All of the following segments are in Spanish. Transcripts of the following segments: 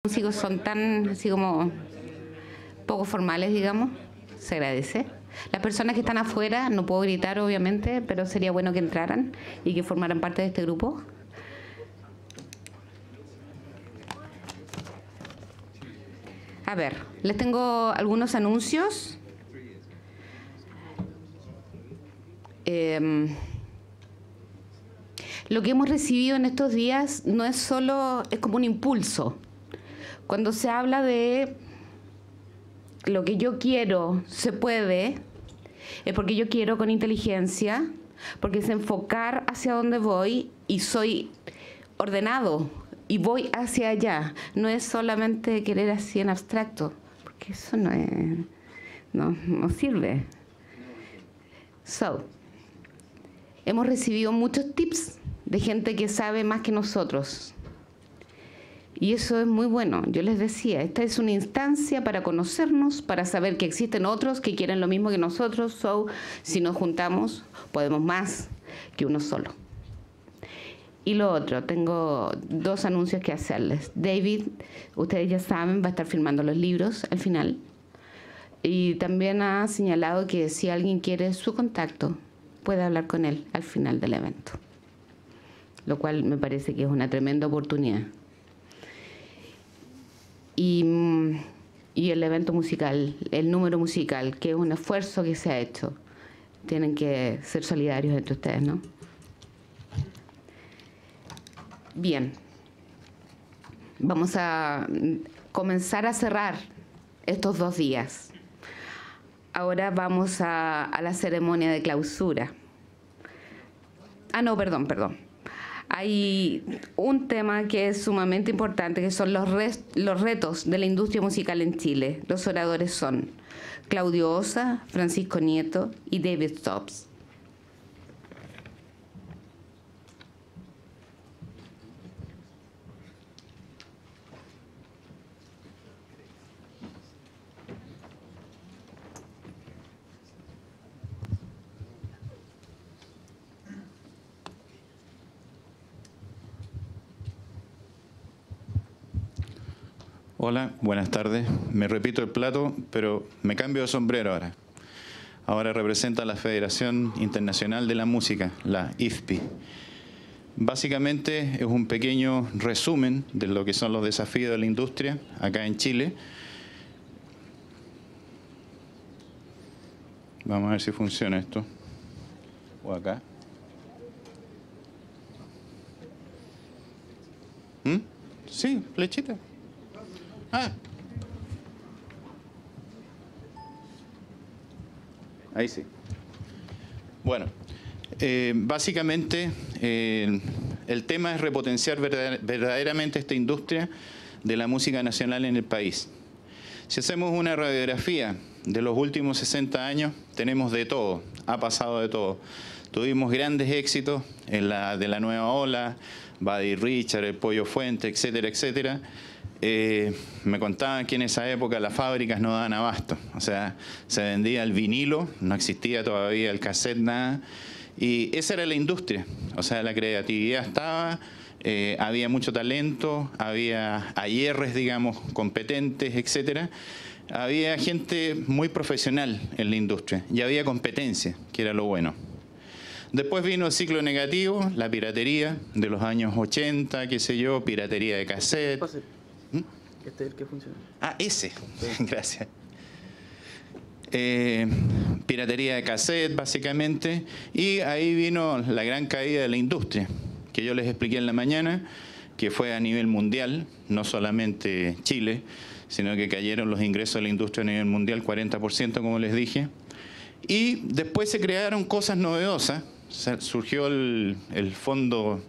músicos son tan así como poco formales, digamos, se agradece. Las personas que están afuera, no puedo gritar obviamente, pero sería bueno que entraran y que formaran parte de este grupo. A ver, les tengo algunos anuncios. Lo que hemos recibido en estos días no es solo, es como un impulso. Cuando se habla de lo que yo quiero se puede, es porque yo quiero con inteligencia, porque es enfocar hacia dónde voy y soy ordenado y voy hacia allá. No es solamente querer así en abstracto, porque eso no es, no sirve. Hemos recibido muchos tips de gente que sabe más que nosotros. Y eso es muy bueno. Yo les decía, esta es una instancia para conocernos, para saber que existen otros que quieren lo mismo que nosotros. Si nos juntamos, podemos más que uno solo. Y lo otro, tengo dos anuncios que hacerles. David, ustedes ya saben, va a estar firmando los libros al final. Y también ha señalado que si alguien quiere su contacto, puede hablar con él al final del evento. Lo cual me parece que es una tremenda oportunidad. Y el evento musical, el número musical, que es un esfuerzo que se ha hecho. Tienen que ser solidarios entre ustedes, ¿no? Bien. Vamos a comenzar a cerrar estos 2 días. Ahora vamos a la ceremonia de clausura. Perdón. Hay un tema que es sumamente importante, que son los retos de la industria musical en Chile. Los oradores son Claudio Osa, Francisco Nieto y David Stobbs. Hola, buenas tardes. Me repito el plato, pero me cambio de sombrero ahora. Ahora representa a la Federación Internacional de la Música, la IFPI. Básicamente es un pequeño resumen de lo que son los desafíos de la industria acá en Chile. Vamos a ver si funciona esto. O acá. Sí, flechita. Ahí sí. Bueno, básicamente el tema es repotenciar verdaderamente esta industria de la música nacional en el país. Si hacemos una radiografía de los últimos 60 años, tenemos de todo, ha pasado de todo. Tuvimos grandes éxitos de la nueva ola, Buddy Richard, el Pollo Fuente, etcétera, etcétera. Me contaban que en esa época las fábricas no daban abasto, o sea, se vendía el vinilo, no existía todavía el cassette, nada, y esa era la industria, o sea, la creatividad estaba, había mucho talento, había ayerres, digamos, competentes, etcétera. Había gente muy profesional en la industria y había competencia, que era lo bueno. Después vino el ciclo negativo, la piratería de los años 80, qué sé yo, piratería de cassette. Este es el que funciona. Ese. Sí. Gracias. Piratería de cassette, básicamente. Y ahí vino la gran caída de la industria, que yo les expliqué en la mañana, que fue a nivel mundial, no solamente Chile, sino que cayeron los ingresos de la industria a nivel mundial, 40%, como les dije. Y después se crearon cosas novedosas. Surgió el fondo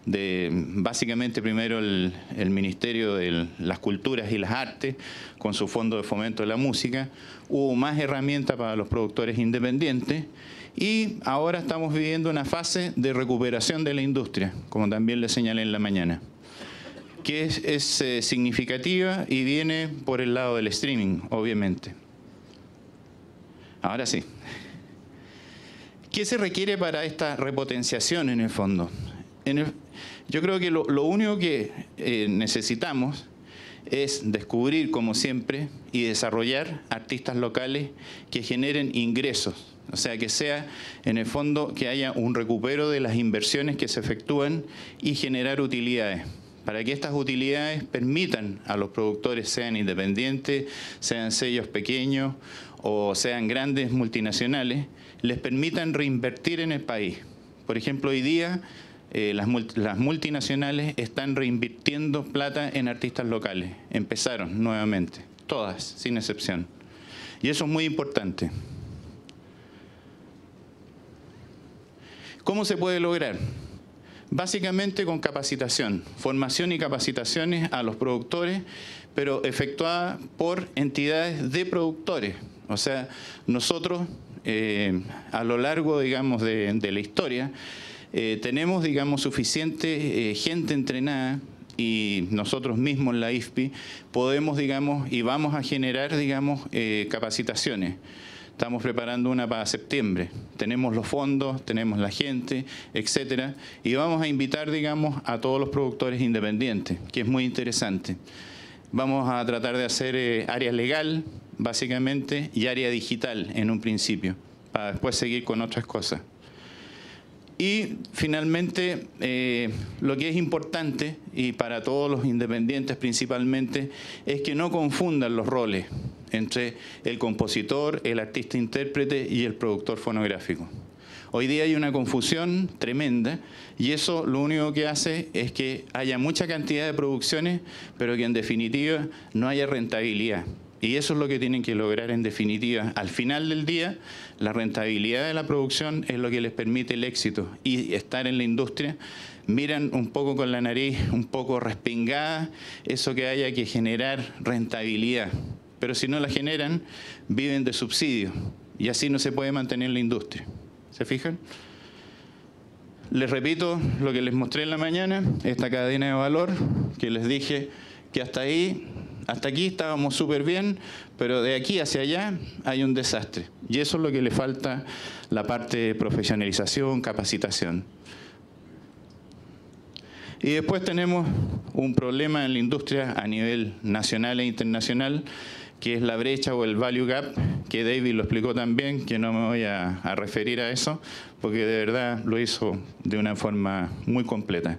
de, básicamente primero el Ministerio de las Culturas y las Artes, con su fondo de fomento de la música. Hubo más herramientas para los productores independientes y ahora estamos viviendo una fase de recuperación de la industria, como también les señalé en la mañana, que es significativa y viene por el lado del streaming, obviamente. Ahora sí. ¿Qué se requiere para esta repotenciación en el fondo? Yo creo que lo único que necesitamos es descubrir, como siempre, y desarrollar artistas locales que generen ingresos. O sea, que sea, en el fondo, que haya un recupero de las inversiones que se efectúan y generar utilidades, para que estas utilidades permitan a los productores, sean independientes, sean sellos pequeños o sean grandes multinacionales, les permitan reinvertir en el país. Por ejemplo, hoy día las multinacionales están reinvirtiendo plata en artistas locales. Empezaron nuevamente, todas, sin excepción. Y eso es muy importante. ¿Cómo se puede lograr? Básicamente con capacitación, formación y capacitaciones a los productores, pero efectuada por entidades de productores. O sea, nosotros a lo largo, digamos, de la historia, tenemos, digamos, suficiente gente entrenada, y nosotros mismos, la IFPI, podemos, digamos, y vamos a generar, digamos, capacitaciones. Estamos preparando una para septiembre. Tenemos los fondos, tenemos la gente, etcétera, y vamos a invitar, digamos, a todos los productores independientes, que es muy interesante. Vamos a tratar de hacer área legal, básicamente, y área digital en un principio, para después seguir con otras cosas. Y finalmente, lo que es importante, y para todos los independientes principalmente, es que no confundan los roles entre el compositor, el artista intérprete y el productor fonográfico. Hoy día hay una confusión tremenda, y eso lo único que hace es que haya mucha cantidad de producciones, pero que en definitiva no haya rentabilidad. Y eso es lo que tienen que lograr en definitiva. Al final del día, la rentabilidad de la producción es lo que les permite el éxito. Y estar en la industria, miran un poco con la nariz un poco respingada eso que haya que generar rentabilidad. Pero si no la generan, viven de subsidios. Y así no se puede mantener la industria. ¿Se fijan? Les repito lo que les mostré en la mañana, esta cadena de valor, que les dije que hasta aquí estábamos súper bien, pero de aquí hacia allá hay un desastre. Y eso es lo que le falta, la parte de profesionalización, capacitación. Y después tenemos un problema en la industria a nivel nacional e internacional, que es la brecha o el value gap, que David lo explicó también, que no me voy a referir a eso, porque de verdad lo hizo de una forma muy completa.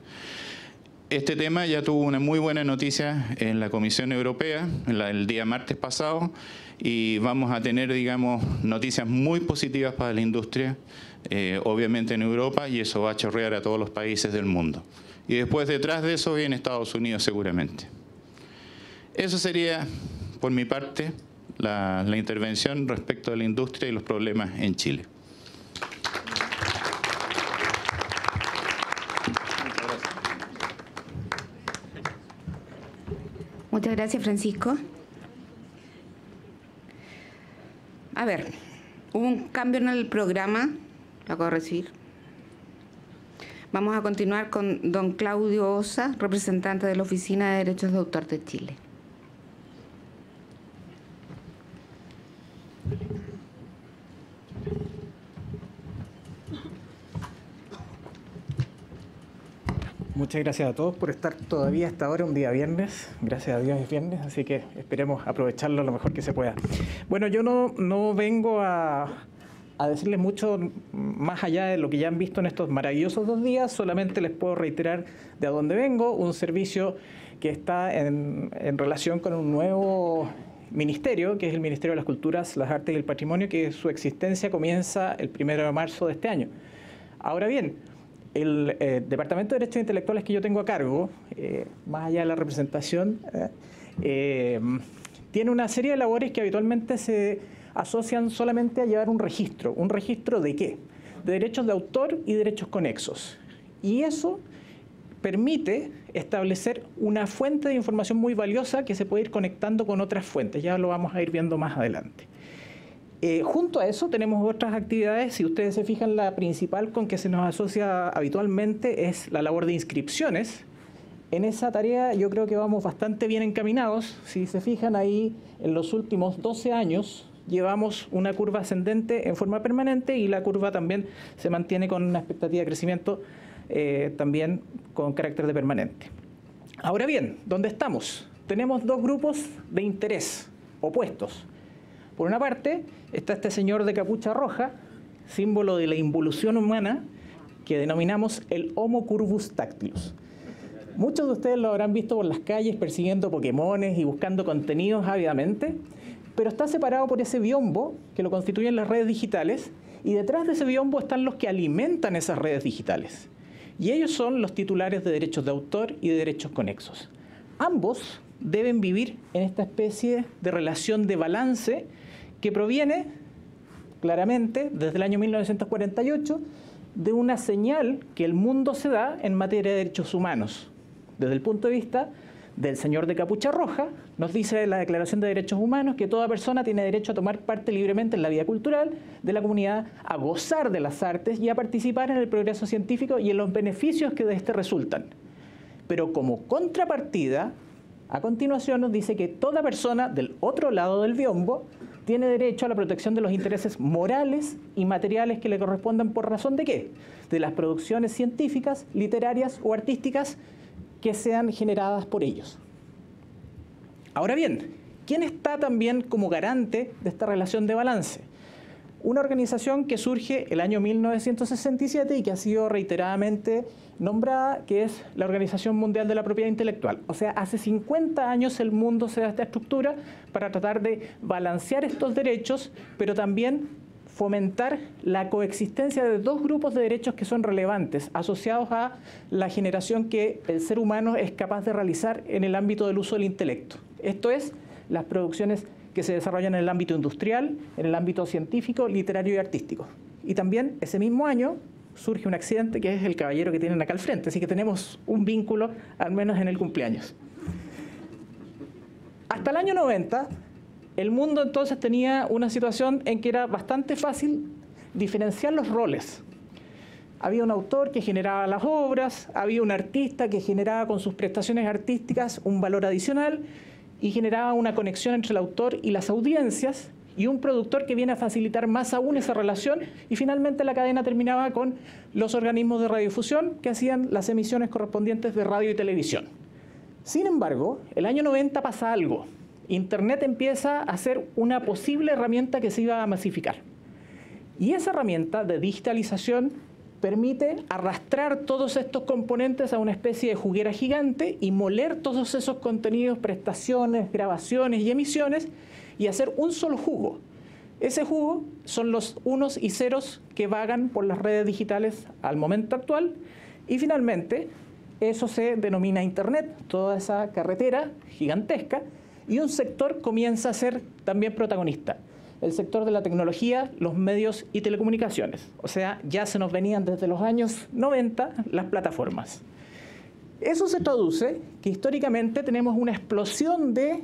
Este tema ya tuvo una muy buena noticia en la Comisión Europea el día martes pasado, y vamos a tener, digamos, noticias muy positivas para la industria, obviamente en Europa, y eso va a chorrear a todos los países del mundo. Y después, detrás de eso, viene Estados Unidos seguramente. Eso sería, por mi parte, la intervención respecto a la industria y los problemas en Chile. Muchas gracias, Francisco. A ver, hubo un cambio en el programa, lo acabo de recibir. Vamos a continuar con don Claudio Osa, representante de la Oficina de Derechos de Autor de Chile. Muchas gracias a todos por estar todavía hasta ahora, un día viernes. Gracias a Dios es viernes, así que esperemos aprovecharlo lo mejor que se pueda. Bueno, yo no vengo a decirles mucho más allá de lo que ya han visto en estos maravillosos 2 días. Solamente les puedo reiterar de a dónde vengo, un servicio que está en relación con un nuevo ministerio, que es el Ministerio de las Culturas, las Artes y el Patrimonio, que su existencia comienza el 1 de marzo de este año. Ahora bien, el Departamento de Derechos Intelectuales que yo tengo a cargo, más allá de la representación, tiene una serie de labores que habitualmente se asocian solamente a llevar un registro. ¿Un registro de qué? De derechos de autor y derechos conexos. Y eso permite establecer una fuente de información muy valiosa que se puede ir conectando con otras fuentes. Ya lo vamos a ir viendo más adelante. Junto a eso tenemos otras actividades. Si ustedes se fijan, la principal con que se nos asocia habitualmente es la labor de inscripciones. En esa tarea yo creo que vamos bastante bien encaminados. Si se fijan ahí, en los últimos 12 años llevamos una curva ascendente en forma permanente, y la curva también se mantiene con una expectativa de crecimiento también con carácter de permanente. Ahora bien, ¿dónde estamos? tenemos dos grupos de interés opuestos. Por una parte, está este señor de capucha roja, símbolo de la involución humana, que denominamos el Homo curvus tactilus. Muchos de ustedes lo habrán visto por las calles persiguiendo Pokémones y buscando contenidos ávidamente, pero está separado por ese biombo que lo constituyen las redes digitales, y detrás de ese biombo están los que alimentan esas redes digitales. Y ellos son los titulares de derechos de autor y de derechos conexos. Ambos deben vivir en esta especie de relación de balance que proviene claramente desde el año 1948 de una señal que el mundo se da en materia de derechos humanos. Desde el punto de vista del señor de capucha roja, nos dice la Declaración de Derechos Humanos que toda persona tiene derecho a tomar parte libremente en la vida cultural de la comunidad, a gozar de las artes y a participar en el progreso científico y en los beneficios que de este resultan. Pero como contrapartida, a continuación nos dice que toda persona del otro lado del biombo tiene derecho a la protección de los intereses morales y materiales que le correspondan por razón de ¿qué? De las producciones científicas, literarias o artísticas que sean generadas por ellos. Ahora bien, ¿quién está también como garante de esta relación de balance? Una organización que surge el año 1967 y que ha sido reiteradamente nombrada, que es la Organización Mundial de la Propiedad Intelectual. O sea, hace 50 años el mundo se da esta estructura para tratar de balancear estos derechos, pero también fomentar la coexistencia de dos grupos de derechos que son relevantes, asociados a la generación que el ser humano es capaz de realizar en el ámbito del uso del intelecto. Esto es, las producciones que se desarrollan en el ámbito industrial, en el ámbito científico, literario y artístico. Y también ese mismo año surge un accidente que es el caballero que tienen acá al frente, así que tenemos un vínculo, al menos en el cumpleaños. Hasta el año 90, el mundo entonces tenía una situación en que era bastante fácil diferenciar los roles. Había un autor que generaba las obras, había un artista que generaba con sus prestaciones artísticas un valor adicional y generaba una conexión entre el autor y las audiencias, y un productor que viene a facilitar más aún esa relación, y finalmente la cadena terminaba con los organismos de radiodifusión que hacían las emisiones correspondientes de radio y televisión. Sin embargo, el año 90 pasa algo. Internet empieza a ser una posible herramienta que se iba a masificar. Y esa herramienta de digitalización permite arrastrar todos estos componentes a una especie de juguera gigante y moler todos esos contenidos, prestaciones, grabaciones y emisiones y hacer un solo jugo. Ese jugo son los unos y ceros que vagan por las redes digitales al momento actual, y finalmente eso se denomina Internet, toda esa carretera gigantesca, y un sector comienza a ser también protagonista. El sector de la tecnología, los medios y telecomunicaciones. O sea, ya se nos venían desde los años 90 las plataformas. Eso se traduce que históricamente tenemos una explosión de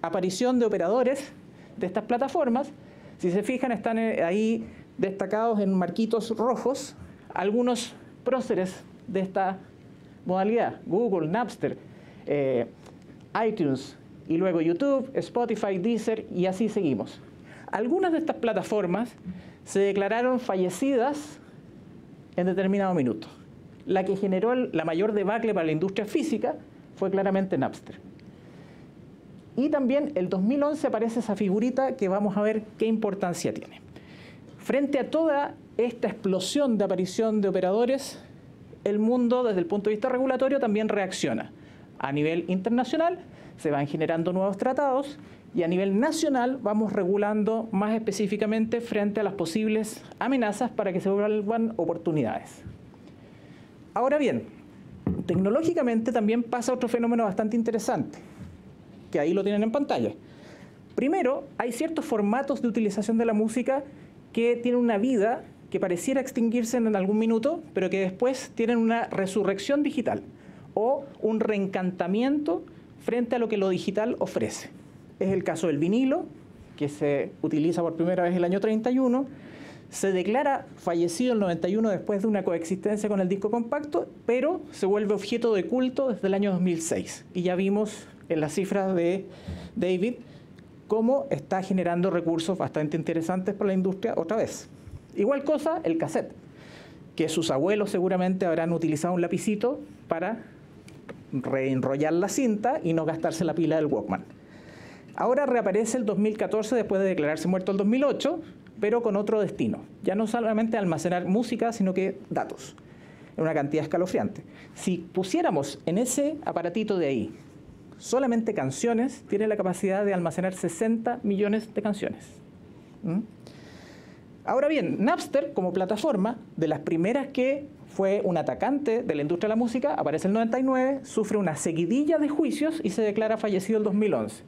aparición de operadores de estas plataformas. Si se fijan, están ahí destacados en marquitos rojos algunos próceres de esta modalidad: Google, Napster, iTunes, y luego YouTube, Spotify, Deezer, y así seguimos. Algunas de estas plataformas se declararon fallecidas en determinado minuto. La que generó la mayor debacle para la industria física fue claramente Napster. Y también el 2011 aparece esa figurita que vamos a ver qué importancia tiene. Frente a toda esta explosión de aparición de operadores, el mundo desde el punto de vista regulatorio también reacciona. A nivel internacional se van generando nuevos tratados y a nivel nacional vamos regulando más específicamente frente a las posibles amenazas para que se vuelvan oportunidades. Ahora bien, tecnológicamente también pasa otro fenómeno bastante interesante, que ahí lo tienen en pantalla. Primero, hay ciertos formatos de utilización de la música que tienen una vida que pareciera extinguirse en algún minuto, pero que después tienen una resurrección digital o un reencantamiento frente a lo que lo digital ofrece. Es el caso del vinilo, que se utiliza por primera vez el año 31, se declara fallecido el 91 después de una coexistencia con el disco compacto, pero se vuelve objeto de culto desde el año 2006. Y ya vimos en las cifras de David cómo está generando recursos bastante interesantes para la industria otra vez. Igual cosa el cassette, que sus abuelos seguramente habrán utilizado un lapicito para reenrollar la cinta y no gastarse la pila del Walkman. Ahora reaparece el 2014 después de declararse muerto el 2008, pero con otro destino. Ya no solamente almacenar música, sino que datos, en una cantidad escalofriante. Si pusiéramos en ese aparatito de ahí solamente canciones, tiene la capacidad de almacenar 60 millones de canciones. Ahora bien, Napster como plataforma, de las primeras que fue un atacante de la industria de la música, aparece en el 99, sufre una seguidilla de juicios y se declara fallecido el 2011.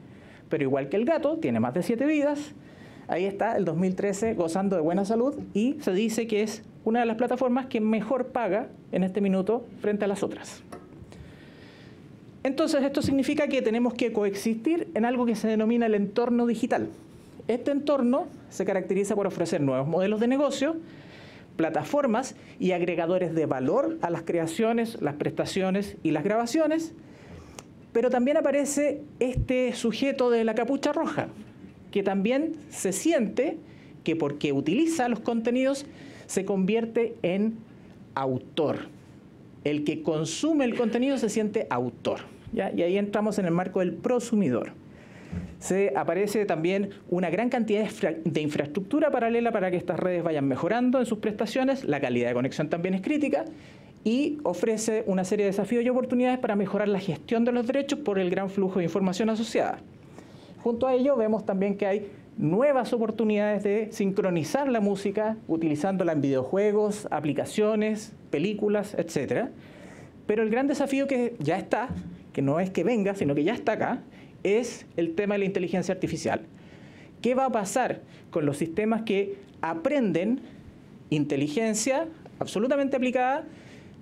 Pero igual que el gato, tiene más de 7 vidas. Ahí está, el 2013, gozando de buena salud, y se dice que es una de las plataformas que mejor paga en este minuto frente a las otras. Entonces, esto significa que tenemos que coexistir en algo que se denomina el entorno digital. Este entorno se caracteriza por ofrecer nuevos modelos de negocio, plataformas y agregadores de valor a las creaciones, las prestaciones y las grabaciones, pero también aparece este sujeto de la capucha roja, que también se siente que porque utiliza los contenidos se convierte en autor. El que consume el contenido se siente autor, ¿ya? Y ahí entramos en el marco del prosumidor. Se aparece también una gran cantidad de infraestructura paralela para que estas redes vayan mejorando en sus prestaciones. La calidad de conexión también es crítica y ofrece una serie de desafíos y oportunidades para mejorar la gestión de los derechos por el gran flujo de información asociada. Junto a ello vemos también que hay nuevas oportunidades de sincronizar la música utilizándola en videojuegos, aplicaciones, películas, etc. Pero el gran desafío que ya está, que no es que venga, sino que ya está acá, es el tema de la inteligencia artificial. ¿Qué va a pasar con los sistemas que aprenden inteligencia absolutamente aplicada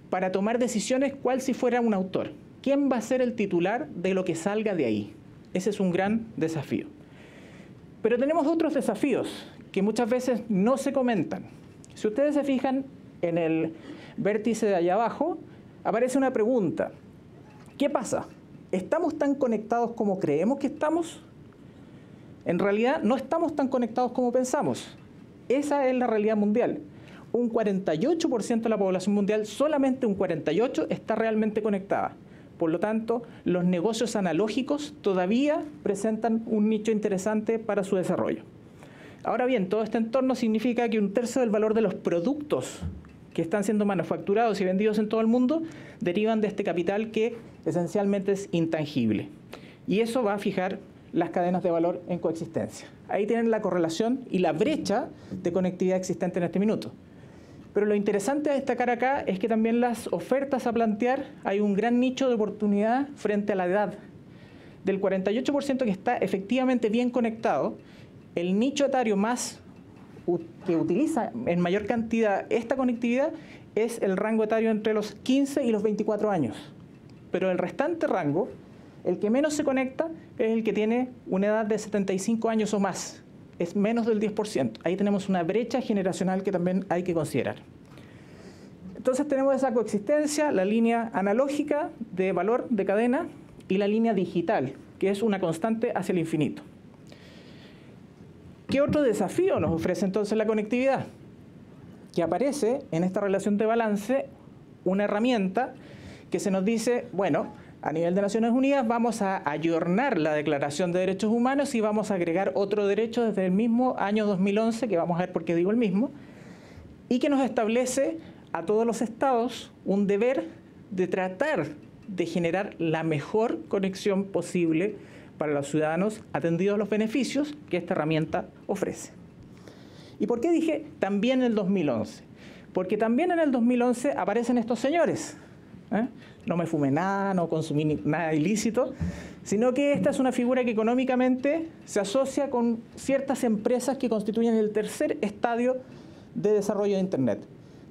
para tomar decisiones cual si fuera un autor? ¿Quién va a ser el titular de lo que salga de ahí? Ese es un gran desafío. Pero tenemos otros desafíos que muchas veces no se comentan. Si ustedes se fijan en el vértice de allá abajo, aparece una pregunta. ¿Qué pasa? ¿Estamos tan conectados como creemos que estamos? En realidad no estamos tan conectados como pensamos. Esa es la realidad mundial. Un 48% de la población mundial, solamente un 48%, está realmente conectada. Por lo tanto, los negocios analógicos todavía presentan un nicho interesante para su desarrollo. Ahora bien, todo este entorno significa que 1/3 del valor de los productos que están siendo manufacturados y vendidos en todo el mundo derivan de este capital que esencialmente es intangible. Y eso va a fijar las cadenas de valor en coexistencia. Ahí tienen la correlación y la brecha de conectividad existente en este minuto. Pero lo interesante de destacar acá es que también las ofertas a plantear, hay un gran nicho de oportunidad frente a la edad. Del 48% que está efectivamente bien conectado, el nicho etario más que utiliza en mayor cantidad esta conectividad es el rango etario entre los 15 y los 24 años. Pero el restante rango, el que menos se conecta, es el que tiene una edad de 75 años o más. Es menos del 10%. Ahí tenemos una brecha generacional que también hay que considerar. Entonces tenemos esa coexistencia, la línea analógica de valor de cadena y la línea digital, que es una constante hacia el infinito. ¿Qué otro desafío nos ofrece entonces la conectividad? Que aparece en esta relación de balance una herramienta que se nos dice, bueno, a nivel de Naciones Unidas vamos a ayornar la Declaración de Derechos Humanos y vamos a agregar otro derecho desde el mismo año 2011, que vamos a ver por qué digo el mismo, y que nos establece a todos los estados un deber de tratar de generar la mejor conexión posible para los ciudadanos, atendidos los beneficios que esta herramienta ofrece. ¿Y por qué dije también en el 2011? Porque también en el 2011 aparecen estos señores. No me fumé nada, no consumí nada ilícito, sino que esta es una figura que económicamente se asocia con ciertas empresas que constituyen el tercer estadio de desarrollo de Internet.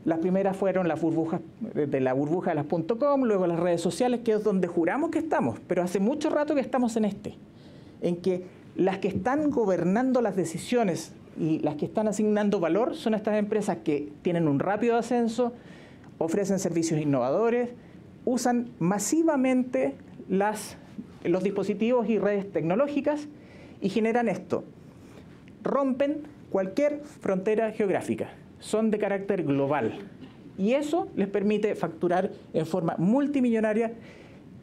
Las primeras fueron las burbujas de la burbuja de las .com, luego las redes sociales, que es donde juramos que estamos, pero hace mucho rato que estamos en que las que están gobernando las decisiones y las que están asignando valor son estas empresas que tienen un rápido ascenso, ofrecen servicios innovadores, usan masivamente los dispositivos y redes tecnológicas y generan esto. Rompen cualquier frontera geográfica. Son de carácter global. Y eso les permite facturar en forma multimillonaria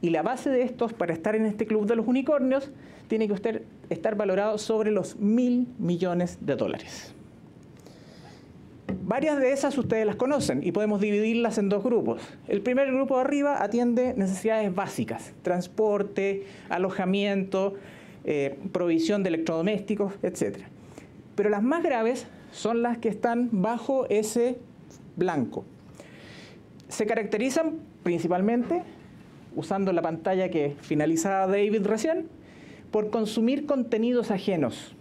Y la base de estos, para estar en este club de los unicornios, tiene que usted estar valorado sobre los $1.000 millones. Varias de esas ustedes las conocen y podemos dividirlas en dos grupos. El primer grupo de arriba atiende necesidades básicas: transporte, alojamiento, provisión de electrodomésticos, etc. Pero las más graves son las que están bajo ese blanco. Se caracterizan principalmente, usando la pantalla que finalizaba David recién, por consumir contenidos ajenos.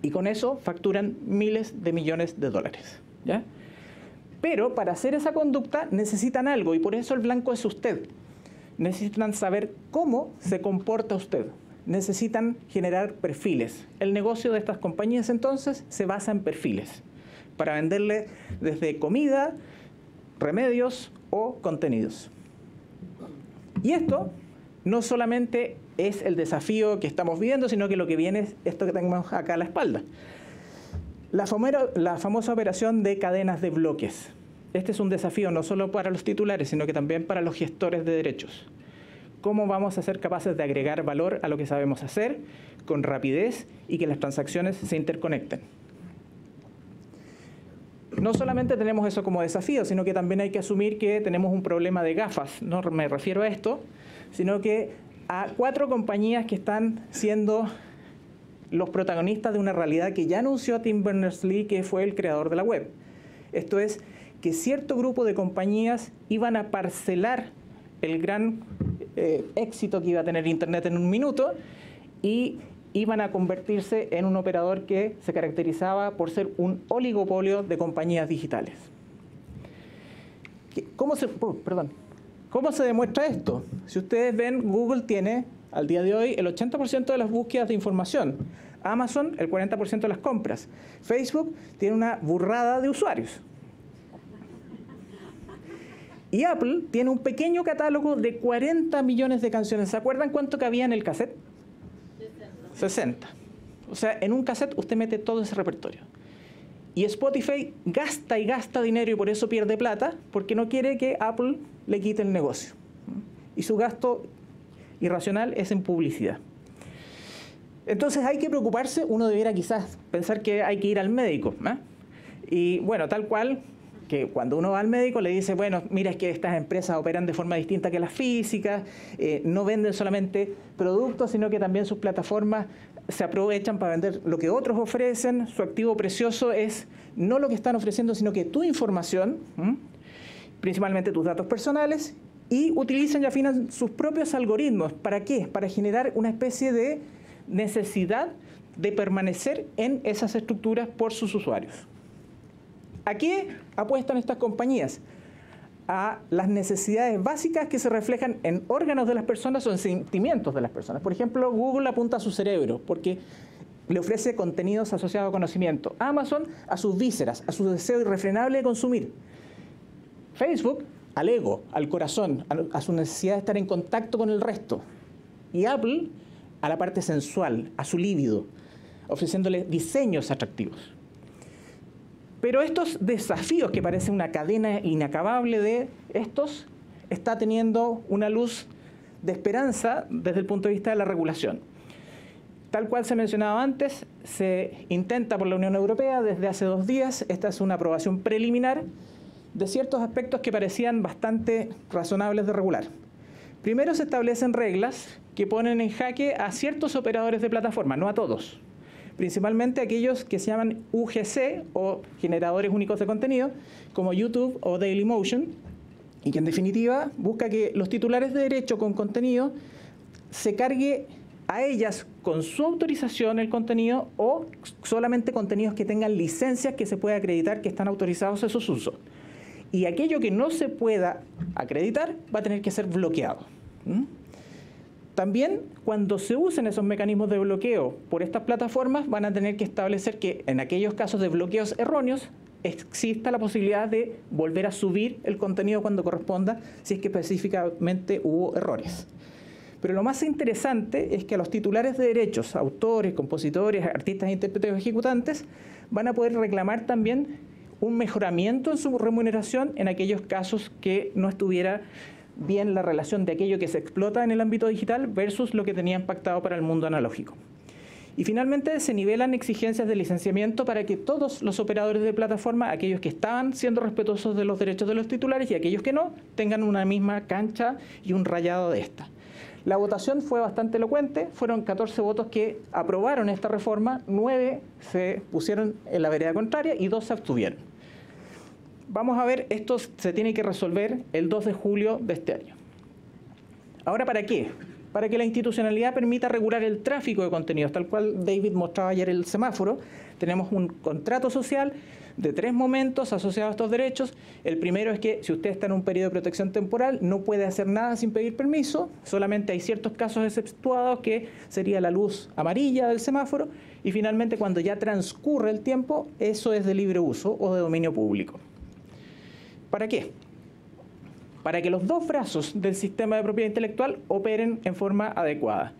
Y con eso facturan miles de millones de dólares. ¿Ya? Pero para hacer esa conducta necesitan algo, y por eso el blanco es usted. Necesitan saber cómo se comporta usted. Necesitan generar perfiles. El negocio de estas compañías entonces se basa en perfiles, para venderle desde comida, remedios o contenidos. Y esto no solamente es el desafío que estamos viendo, sino que lo que viene es esto que tenemos acá a la espalda. La famosa operación de cadenas de bloques. Este es un desafío no solo para los titulares, sino que también para los gestores de derechos. ¿Cómo vamos a ser capaces de agregar valor a lo que sabemos hacer con rapidez y que las transacciones se interconecten? No solamente tenemos eso como desafío, sino que también hay que asumir que tenemos un problema de gafas. No me refiero a esto, sino que a 4 compañías que están siendo los protagonistas de una realidad que ya anunció Tim Berners-Lee, que fue el creador de la web. Esto es, que cierto grupo de compañías iban a parcelar el gran éxito que iba a tener Internet en un minuto y iban a convertirse en un operador que se caracterizaba por ser un oligopolio de compañías digitales. ¿Cómo se demuestra esto? Si ustedes ven, Google tiene al día de hoy el 80% de las búsquedas de información. Amazon el 40% de las compras. Facebook tiene una burrada de usuarios. Y Apple tiene un pequeño catálogo de 40 millones de canciones. ¿Se acuerdan cuánto cabía en el cassette? 60. O sea, en un cassette usted mete todo ese repertorio. Y Spotify gasta y gasta dinero y por eso pierde plata, porque no quiere que Apple le quite el negocio. Y su gasto irracional es en publicidad. Entonces hay que preocuparse. Uno debiera quizás pensar que hay que ir al médico, ¿eh? Y bueno, tal cual que cuando uno va al médico le dice, bueno, mira, es que estas empresas operan de forma distinta que las físicas, no venden solamente productos, sino que también sus plataformas se aprovechan para vender lo que otros ofrecen. Su activo precioso es no lo que están ofreciendo, sino que tu información, principalmente tus datos personales, y utilizan y afinan sus propios algoritmos. ¿Para qué? Para generar una especie de necesidad de permanecer en esas estructuras por sus usuarios. ¿A qué apuestan estas compañías? A las necesidades básicas que se reflejan en órganos de las personas o en sentimientos de las personas. Por ejemplo, Google apunta a su cerebro porque le ofrece contenidos asociados a conocimiento. Amazon a sus vísceras, a su deseo irrefrenable de consumir. Facebook al ego, al corazón, a su necesidad de estar en contacto con el resto. Y Apple a la parte sensual, a su líbido, ofreciéndole diseños atractivos. Pero estos desafíos, que parecen una cadena inacabable de estos, está teniendo una luz de esperanza desde el punto de vista de la regulación. Tal cual se mencionaba antes, se intenta por la Unión Europea desde hace 2 días, esta es una aprobación preliminar de ciertos aspectos que parecían bastante razonables de regular. Primero se establecen reglas que ponen en jaque a ciertos operadores de plataforma, no a todos. Principalmente aquellos que se llaman UGC o generadores únicos de contenido, como YouTube o Dailymotion, y que en definitiva busca que los titulares de derecho con contenido se cargue a ellas con su autorización el contenido o solamente contenidos que tengan licencias que se pueda acreditar que están autorizados a sus usos. Y aquello que no se pueda acreditar va a tener que ser bloqueado. También, cuando se usen esos mecanismos de bloqueo por estas plataformas, van a tener que establecer que en aquellos casos de bloqueos erróneos exista la posibilidad de volver a subir el contenido cuando corresponda, si es que específicamente hubo errores. Pero lo más interesante es que a los titulares de derechos, autores, compositores, artistas, intérpretes o ejecutantes, van a poder reclamar también un mejoramiento en su remuneración en aquellos casos que no estuviera bien la relación de aquello que se explota en el ámbito digital versus lo que tenían pactado para el mundo analógico. Y finalmente se nivelan exigencias de licenciamiento para que todos los operadores de plataforma, aquellos que estaban siendo respetuosos de los derechos de los titulares y aquellos que no, tengan una misma cancha y un rayado de esta. La votación fue bastante elocuente, fueron 14 votos que aprobaron esta reforma, 9 se pusieron en la vereda contraria y 2 se abstuvieron. Vamos a ver, esto se tiene que resolver el 2 de julio de este año. Ahora, ¿para qué? Para que la institucionalidad permita regular el tráfico de contenidos, tal cual David mostraba ayer el semáforo. Tenemos un contrato social de 3 momentos asociados a estos derechos. El primero es que si usted está en un periodo de protección temporal, no puede hacer nada sin pedir permiso, solamente hay ciertos casos exceptuados que sería la luz amarilla del semáforo, y finalmente cuando ya transcurre el tiempo, eso es de libre uso o de dominio público. ¿Para qué? Para que los 2 brazos del sistema de propiedad intelectual operen en forma adecuada.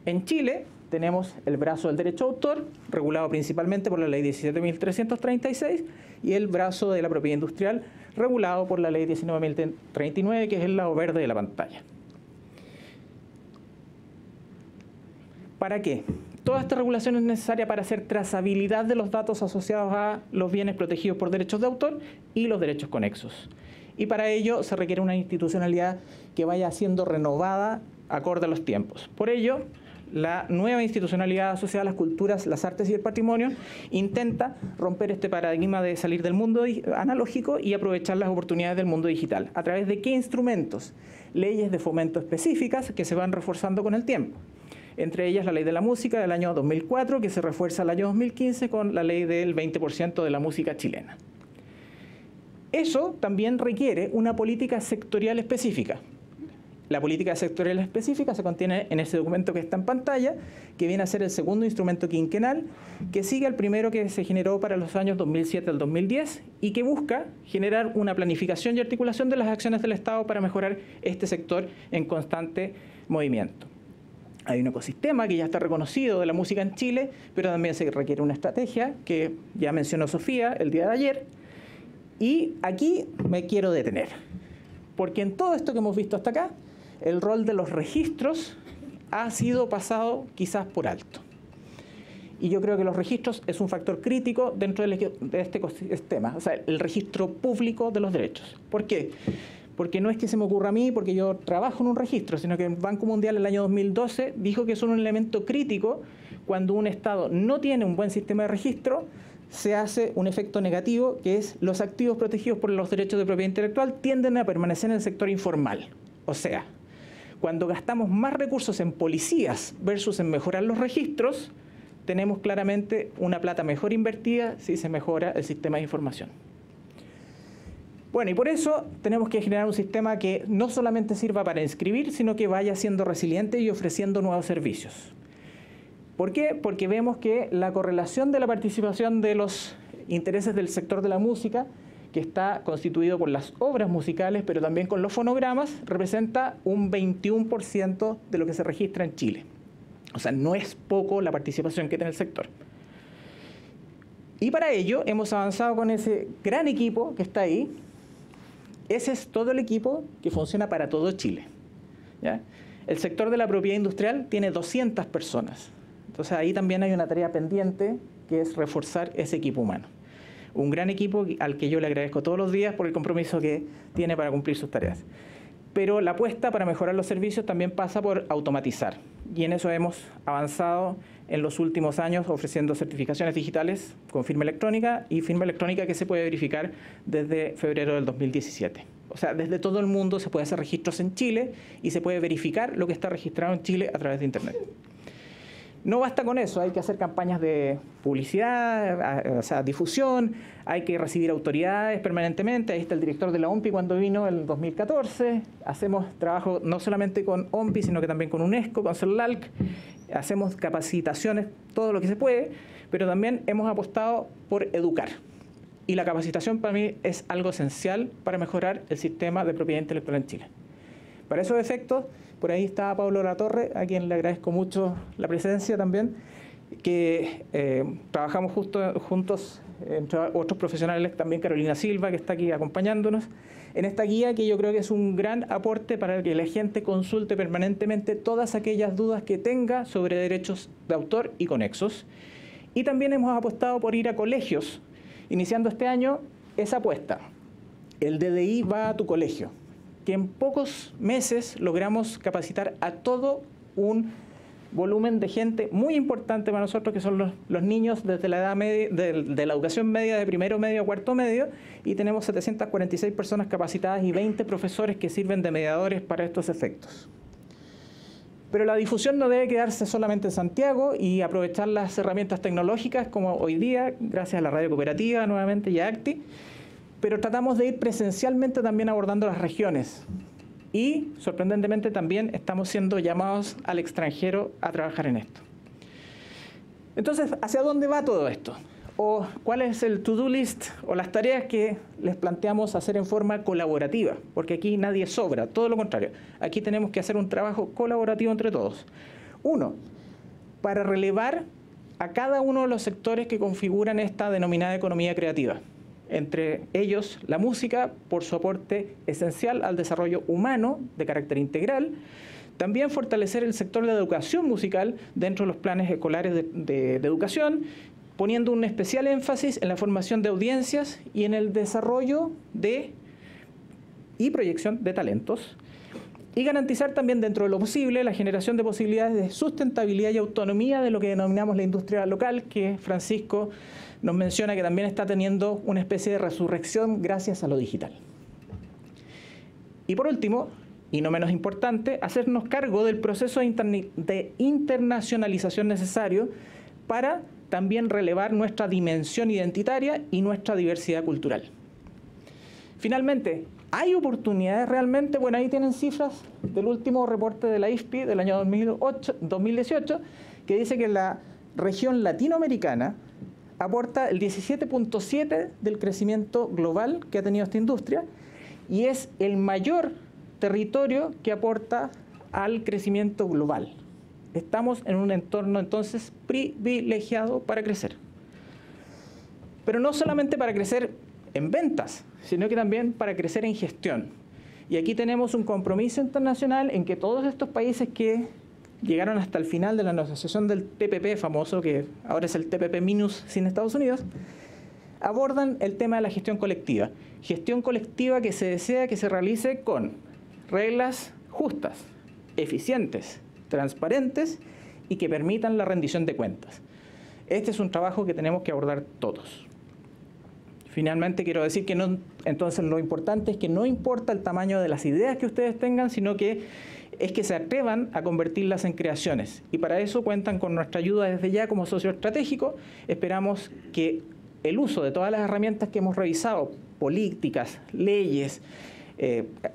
En Chile tenemos el brazo del derecho de autor, regulado principalmente por la ley 17.336, y el brazo de la propiedad industrial, regulado por la ley 19.039, que es el lado verde de la pantalla. ¿Para qué? Toda esta regulación es necesaria para hacer trazabilidad de los datos asociados a los bienes protegidos por derechos de autor y los derechos conexos. Y para ello se requiere una institucionalidad que vaya siendo renovada acorde a los tiempos. Por ello, la nueva institucionalidad asociada a las culturas, las artes y el patrimonio intenta romper este paradigma de salir del mundo analógico y aprovechar las oportunidades del mundo digital. ¿A través de qué instrumentos? Leyes de fomento específicas que se van reforzando con el tiempo. Entre ellas la ley de la música del año 2004, que se refuerza el año 2015 con la ley del 20% de la música chilena. Eso también requiere una política sectorial específica. La política sectorial específica se contiene en ese documento que está en pantalla, que viene a ser el segundo instrumento quinquenal, que sigue al primero que se generó para los años 2007 al 2010 y que busca generar una planificación y articulación de las acciones del Estado para mejorar este sector en constante movimiento. Hay un ecosistema que ya está reconocido de la música en Chile, pero también se requiere una estrategia que ya mencionó Sofía el día de ayer. Y aquí me quiero detener, porque en todo esto que hemos visto hasta acá, el rol de los registros ha sido pasado quizás por alto. Y yo creo que los registros es un factor crítico dentro de este ecosistema, o sea, el registro público de los derechos. ¿Por qué? Porque no es que se me ocurra a mí, porque yo trabajo en un registro, sino que el Banco Mundial en el año 2012 dijo que son un elemento crítico cuando un Estado no tiene un buen sistema de registro, se hace un efecto negativo, que es los activos protegidos por los derechos de propiedad intelectual tienden a permanecer en el sector informal. O sea, cuando gastamos más recursos en policías versus en mejorar los registros, tenemos claramente una plata mejor invertida si se mejora el sistema de información. Bueno, y por eso tenemos que generar un sistema que no solamente sirva para inscribir, sino que vaya siendo resiliente y ofreciendo nuevos servicios. ¿Por qué? Porque vemos que la correlación de la participación de los intereses del sector de la música, que está constituido por las obras musicales, pero también con los fonogramas, representa un 21% de lo que se registra en Chile. O sea, no es poco la participación que tiene el sector. Y para ello hemos avanzado con ese gran equipo que está ahí. Ese es todo el equipo que funciona para todo Chile, ¿ya? El sector de la propiedad industrial tiene 200 personas. Entonces ahí también hay una tarea pendiente, que es reforzar ese equipo humano. Un gran equipo al que yo le agradezco todos los días por el compromiso que tiene para cumplir sus tareas. Pero la apuesta para mejorar los servicios también pasa por automatizar. Y en eso hemos avanzado en los últimos años ofreciendo certificaciones digitales con firma electrónica y firma electrónica que se puede verificar desde febrero del 2017. O sea, desde todo el mundo se puede hacer registros en Chile y se puede verificar lo que está registrado en Chile a través de Internet. No basta con eso, hay que hacer campañas de publicidad, o sea, difusión, hay que recibir autoridades permanentemente. Ahí está el director de la OMPI cuando vino en el 2014. Hacemos trabajo no solamente con OMPI, sino que también con UNESCO, con CERLALC. Hacemos capacitaciones, todo lo que se puede, pero también hemos apostado por educar. Y la capacitación para mí es algo esencial para mejorar el sistema de propiedad intelectual en Chile. Para esos efectos, por ahí está Pablo Latorre, a quien le agradezco mucho la presencia también, que trabajamos juntos, entre otros profesionales, también Carolina Silva, que está aquí acompañándonos, en esta guía que yo creo que es un gran aporte para que la gente consulte permanentemente todas aquellas dudas que tenga sobre derechos de autor y conexos. Y también hemos apostado por ir a colegios, iniciando este año esa apuesta. El DDI va a tu colegio, que en pocos meses logramos capacitar a todo un volumen de gente muy importante para nosotros, que son los niños desde la edad media, de la educación media, de primero medio a cuarto medio, y tenemos 746 personas capacitadas y 20 profesores que sirven de mediadores para estos efectos. Pero la difusión no debe quedarse solamente en Santiago y aprovechar las herramientas tecnológicas como hoy día, gracias a la radio cooperativa nuevamente y a ACTI, pero tratamos de ir presencialmente también abordando las regiones. Y, sorprendentemente, también estamos siendo llamados al extranjero a trabajar en esto. Entonces, ¿hacia dónde va todo esto? ¿O cuál es el to-do list o las tareas que les planteamos hacer en forma colaborativa? Porque aquí nadie sobra, todo lo contrario. Aquí tenemos que hacer un trabajo colaborativo entre todos. Uno, para relevar a cada uno de los sectores que configuran esta denominada economía creativa. Entre ellos la música, por su aporte esencial al desarrollo humano de carácter integral. También fortalecer el sector de la educación musical dentro de los planes escolares de educación, poniendo un especial énfasis en la formación de audiencias y en el desarrollo y proyección de talentos. Y garantizar también, dentro de lo posible, la generación de posibilidades de sustentabilidad y autonomía de lo que denominamos la industria local, que Francisco nos menciona que también está teniendo una especie de resurrección gracias a lo digital. Y por último, y no menos importante, hacernos cargo del proceso de internacionalización necesario para también relevar nuestra dimensión identitaria y nuestra diversidad cultural. Finalmente, ¿hay oportunidades realmente? Bueno, ahí tienen cifras del último reporte de la IFPI del año 2018, que dice que la región latinoamericana aporta el 17.7% del crecimiento global que ha tenido esta industria y es el mayor territorio que aporta al crecimiento global. Estamos en un entorno entonces privilegiado para crecer. Pero no solamente para crecer en ventas, sino que también para crecer en gestión. Y aquí tenemos un compromiso internacional en que todos estos países que llegaron hasta el final de la negociación del TPP famoso, que ahora es el TPP- sin Estados Unidos, abordan el tema de la gestión colectiva. Gestión colectiva que se desea que se realice con reglas justas, eficientes, transparentes y que permitan la rendición de cuentas. Este es un trabajo que tenemos que abordar todos. Finalmente, quiero decir que entonces lo importante es que no importa el tamaño de las ideas que ustedes tengan, sino que es que se atrevan a convertirlas en creaciones. Y para eso cuentan con nuestra ayuda desde ya como socio estratégico. Esperamos que el uso de todas las herramientas que hemos revisado, políticas, leyes,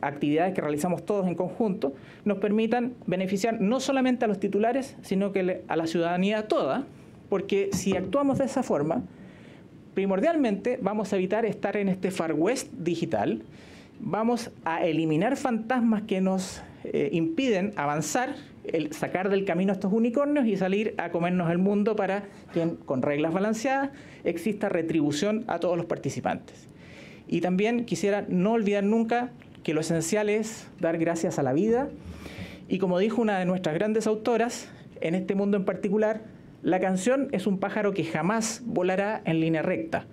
actividades que realizamos todos en conjunto, nos permitan beneficiar no solamente a los titulares, sino que a la ciudadanía toda, porque si actuamos de esa forma, primordialmente vamos a evitar estar en este Far West digital, vamos a eliminar fantasmas que nos impiden avanzar, sacar del camino a estos unicornios y salir a comernos el mundo para que con reglas balanceadas exista retribución a todos los participantes. Y también quisiera no olvidar nunca que lo esencial es dar gracias a la vida y, como dijo una de nuestras grandes autoras, en este mundo en particular, la canción es un pájaro que jamás volará en línea recta.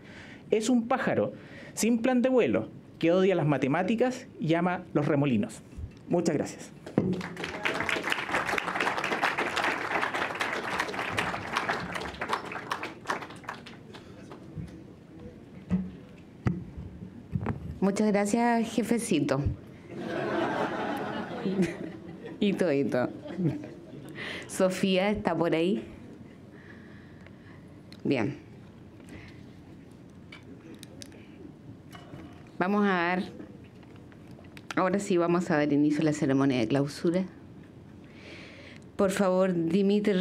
Es un pájaro sin plan de vuelo que odia las matemáticas y ama los remolinos. Muchas gracias. Muchas gracias, jefecito. Y todito. Sofía está por ahí. Bien. Ahora sí vamos a dar inicio a la ceremonia de clausura. Por favor, Dimitri,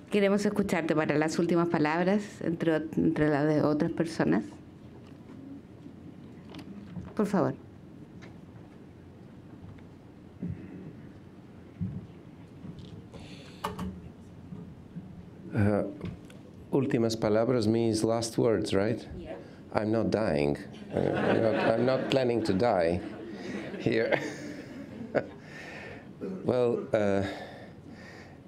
queremos escucharte para las últimas palabras, entre las de otras personas. Por favor. Últimas palabras, mis last words, right? Yeah. I'm not dying. I'm not planning to die here. Well,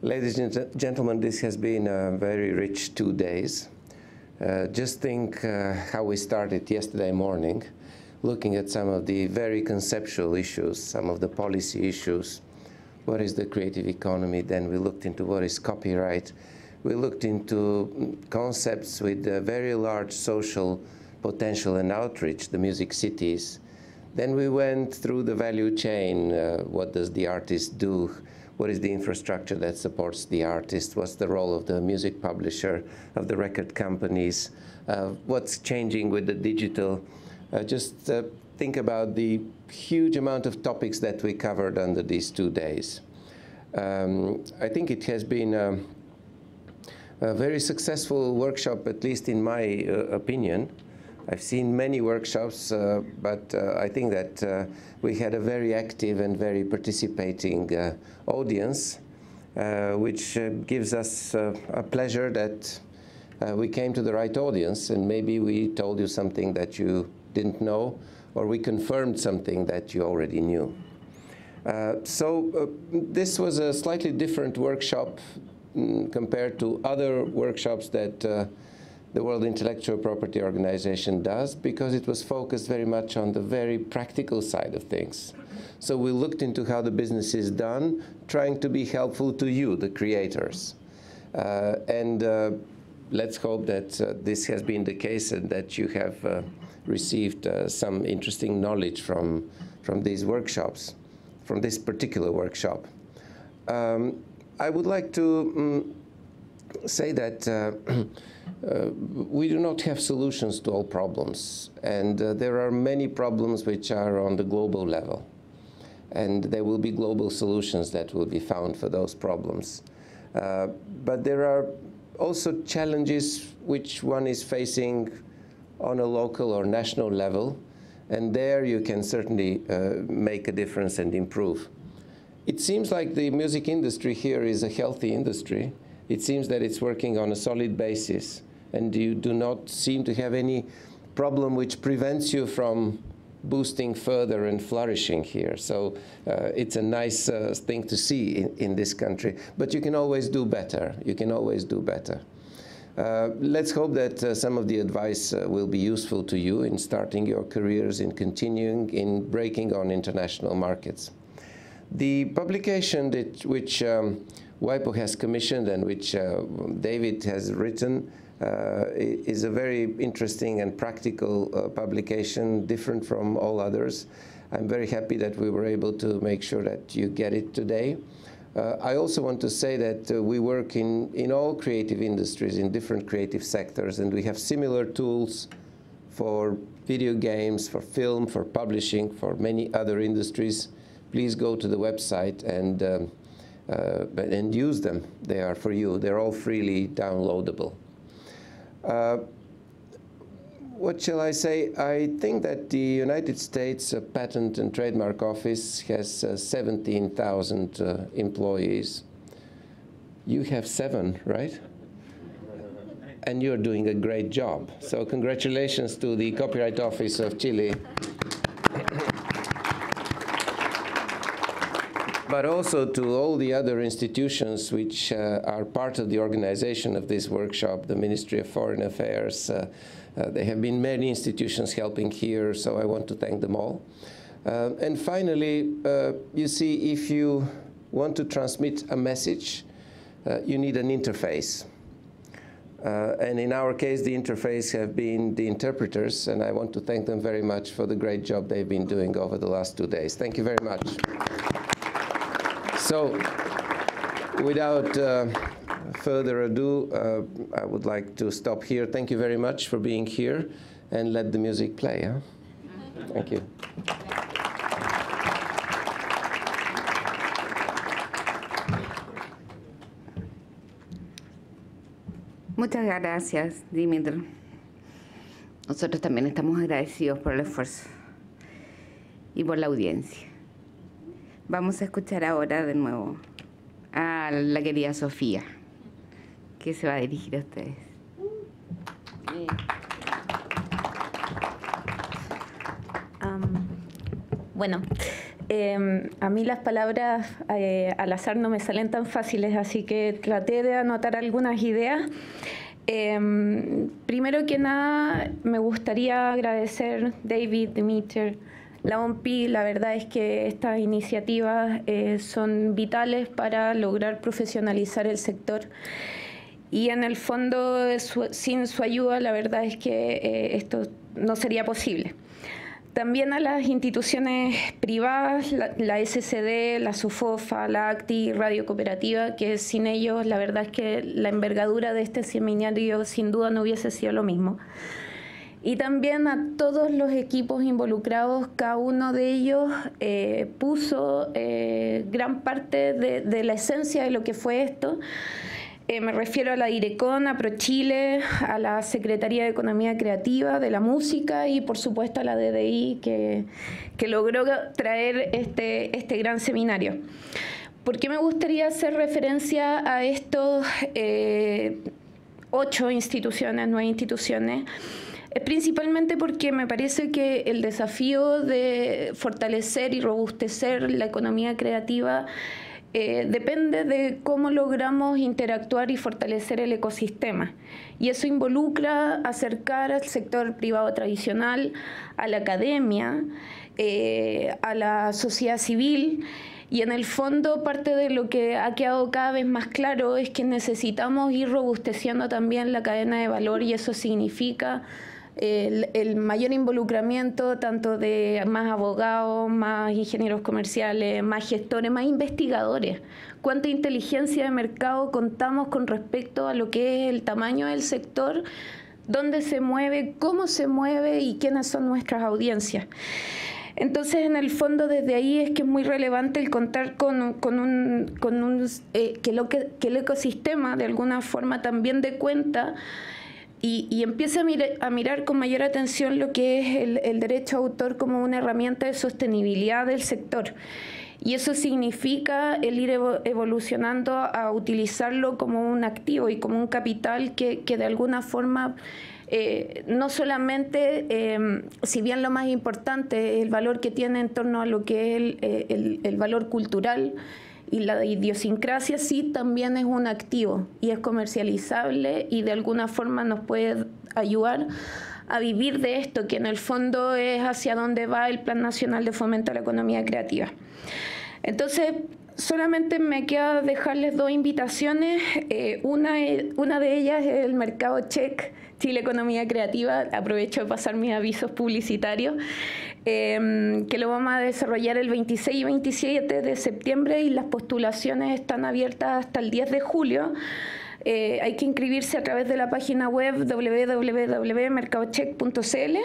ladies and gentlemen, this has been a very rich 2 days. Just think how we started yesterday morning, looking at some of the very conceptual issues, some of the policy issues. What is the creative economy? Then we looked into what is copyright. We looked into concepts with very large social potential and outreach, the music cities. Then we went through the value chain. What does the artist do? What is the infrastructure that supports the artist? What's the role of the music publisher, of the record companies? What's changing with the digital? Just think about the huge amount of topics that we covered under these 2 days. I think it has been a very successful workshop, at least in my opinion. I've seen many workshops, but I think that we had a very active and very participating audience, which gives us a pleasure that we came to the right audience, and maybe we told you something that you didn't know, or we confirmed something that you already knew. This was a slightly different workshop compared to other workshops that the World Intellectual Property Organization does, because it was focused very much on the very practical side of things. So we looked into how the business is done, trying to be helpful to you, the creators. Let's hope that this has been the case and that you have received some interesting knowledge from these workshops, from this particular workshop. I would like to say that we do not have solutions to all problems, and there are many problems which are on the global level, and there will be global solutions that will be found for those problems. But there are also challenges which one is facing on a local or national level, and there you can certainly make a difference and improve. It seems like the music industry here is a healthy industry. It seems that it's working on a solid basis, and you do not seem to have any problem which prevents you from boosting further and flourishing here. So it's a nice thing to see in this country. But you can always do better. You can always do better. Let's hope that some of the advice will be useful to you in starting your careers, in continuing, in breaking on international markets. The publication which WIPO has commissioned and which David has written is a very interesting and practical publication, different from all others. I'm very happy that we were able to make sure that you get it today. I also want to say that we work in all creative industries, in different creative sectors, and we have similar tools for video games, for film, for publishing, for many other industries. Please go to the website and use them. They are for you. They're all freely downloadable. What shall I say? I think that the United States Patent and Trademark Office has 17,000 employees. You have 7, right? And you're doing a great job. So congratulations to the Copyright Office of Chile. But also to all the other institutions which are part of the organization of this workshop, the Ministry of Foreign Affairs. There have been many institutions helping here, so I want to thank them all. And finally, you see, if you want to transmit a message, you need an interface. And in our case, the interface have been the interpreters, and I want to thank them very much for the great job they've been doing over the last 2 days. Thank you very much. So, without further ado, I would like to stop here. Thank you very much for being here, and let the music play. Huh? Thank you. Muchas gracias, Dimitri. Nosotros también estamos agradecidos por el esfuerzo y por la audiencia. Vamos a escuchar ahora de nuevo a la querida Sofía, que se va a dirigir a ustedes. Bueno, a mí las palabras al azar no me salen tan fáciles, así que traté de anotar algunas ideas. Primero que nada, me gustaría agradecer David, Dimitar, la OMPI. La verdad es que estas iniciativas son vitales para lograr profesionalizar el sector. Y en el fondo, sin su ayuda, la verdad es que esto no sería posible. También a las instituciones privadas, la SCD, la SOFOFA, la ACTI, Radio Cooperativa, que sin ellos la verdad es que la envergadura de este seminario sin duda no hubiese sido lo mismo. Y también a todos los equipos involucrados, cada uno de ellos puso gran parte de la esencia de lo que fue esto. Me refiero a la Direcon, a ProChile, a la Secretaría de Economía Creativa, de la Música y por supuesto a la DDI que logró traer este gran seminario. ¿Por qué me gustaría hacer referencia a estos 8 instituciones, 9 instituciones? Principalmente porque me parece que el desafío de fortalecer y robustecer la economía creativa depende de cómo logramos interactuar y fortalecer el ecosistema. Y eso involucra acercar al sector privado tradicional, a la academia, a la sociedad civil. Y en el fondo, parte de lo que ha quedado cada vez más claro es que necesitamos ir robusteciendo también la cadena de valor, y eso significa el mayor involucramiento tanto de más abogados, más ingenieros comerciales, más gestores, más investigadores. ¿Cuánta inteligencia de mercado contamos con respecto a lo que es el tamaño del sector, dónde se mueve, cómo se mueve y quiénes son nuestras audiencias? Entonces, en el fondo, desde ahí es que es muy relevante el contar que el ecosistema de alguna forma también dé cuenta y empiece a mirar con mayor atención lo que es el derecho a autor como una herramienta de sostenibilidad del sector. Y eso significa el ir evolucionando a utilizarlo como un activo y como un capital que de alguna forma no solamente, si bien lo más importante es el valor que tiene en torno a lo que es el valor cultural y la idiosincrasia, sí también es un activo y es comercializable y de alguna forma nos puede ayudar a vivir de esto, que en el fondo es hacia dónde va el Plan Nacional de Fomento a la Economía Creativa. Entonces, solamente me queda dejarles 2 invitaciones. Una de ellas es el Mercado Check Chile Economía Creativa. Aprovecho de pasar mis avisos publicitarios, que lo vamos a desarrollar el 26 y 27 de septiembre y las postulaciones están abiertas hasta el 10 de julio. Hay que inscribirse a través de la página web www.mercadocheck.cl.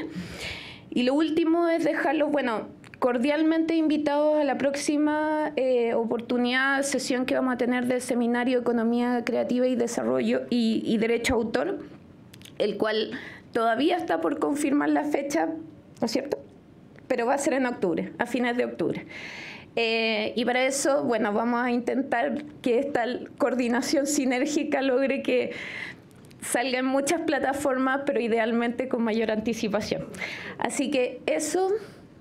Y lo último es dejarlos, cordialmente invitados a la próxima oportunidad, sesión que vamos a tener del Seminario de Economía Creativa y Desarrollo y Derecho a Autor, el cual todavía está por confirmar la fecha, ¿no es cierto? Pero va a ser en octubre, a fines de octubre. Y para eso, vamos a intentar que esta coordinación sinérgica logre que salgan muchas plataformas, pero idealmente con mayor anticipación. Así que eso,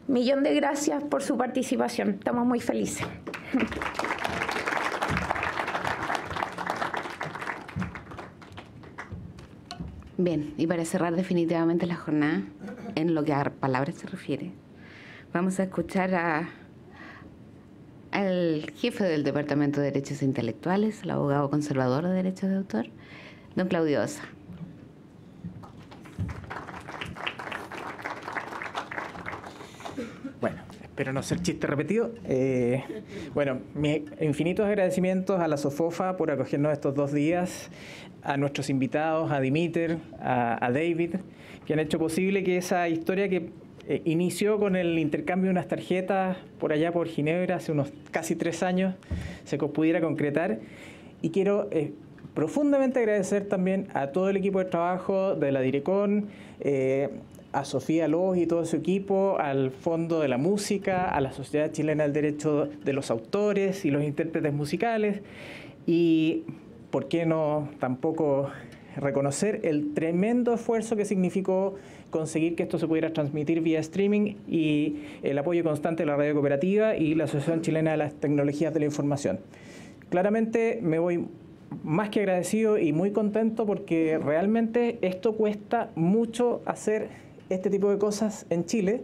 millón de gracias por su participación. Estamos muy felices. Bien, y para cerrar definitivamente la jornada, en lo que a palabras se refiere, vamos a escuchar al jefe del Departamento de Derechos Intelectuales, el abogado conservador de Derechos de Autor, don Claudio Osa. Bueno, espero no ser chiste repetido. Mis infinitos agradecimientos a la SOFOFA por acogernos estos 2 días, a nuestros invitados, a Dimitar, a David, que han hecho posible que esa historia que inició con el intercambio de unas tarjetas por allá por Ginebra hace unos casi 3 años se pudiera concretar. Y quiero profundamente agradecer también a todo el equipo de trabajo de la Direcon, a Sofía López y todo su equipo, al Fondo de la Música, a la Sociedad Chilena del Derecho de los Autores y los Intérpretes Musicales, y, ¿por qué no tampoco reconocer el tremendo esfuerzo que significó conseguir que esto se pudiera transmitir vía streaming y el apoyo constante de la Radio Cooperativa y la Asociación Chilena de las Tecnologías de la Información. Claramente me voy más que agradecido y muy contento porque realmente esto cuesta mucho hacer este tipo de cosas en Chile,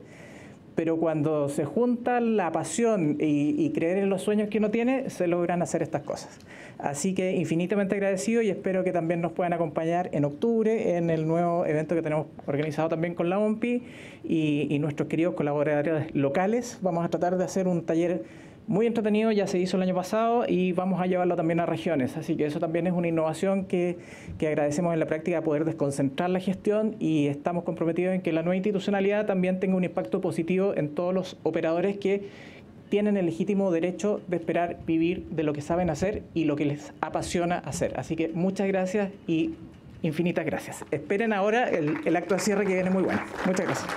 pero cuando se junta la pasión y creer en los sueños que uno tiene, se logran hacer estas cosas. Así que infinitamente agradecido y espero que también nos puedan acompañar en octubre en el nuevo evento que tenemos organizado también con la OMPI y nuestros queridos colaboradores locales. Vamos a tratar de hacer un taller muy entretenido, ya se hizo el año pasado y vamos a llevarlo también a regiones. Así que eso también es una innovación que agradecemos en la práctica, poder desconcentrar la gestión, y estamos comprometidos en que la nueva institucionalidad también tenga un impacto positivo en todos los operadores que tienen el legítimo derecho de esperar vivir de lo que saben hacer y lo que les apasiona hacer. Así que muchas gracias y infinitas gracias. Esperen ahora el acto de cierre que viene muy bueno. Muchas gracias.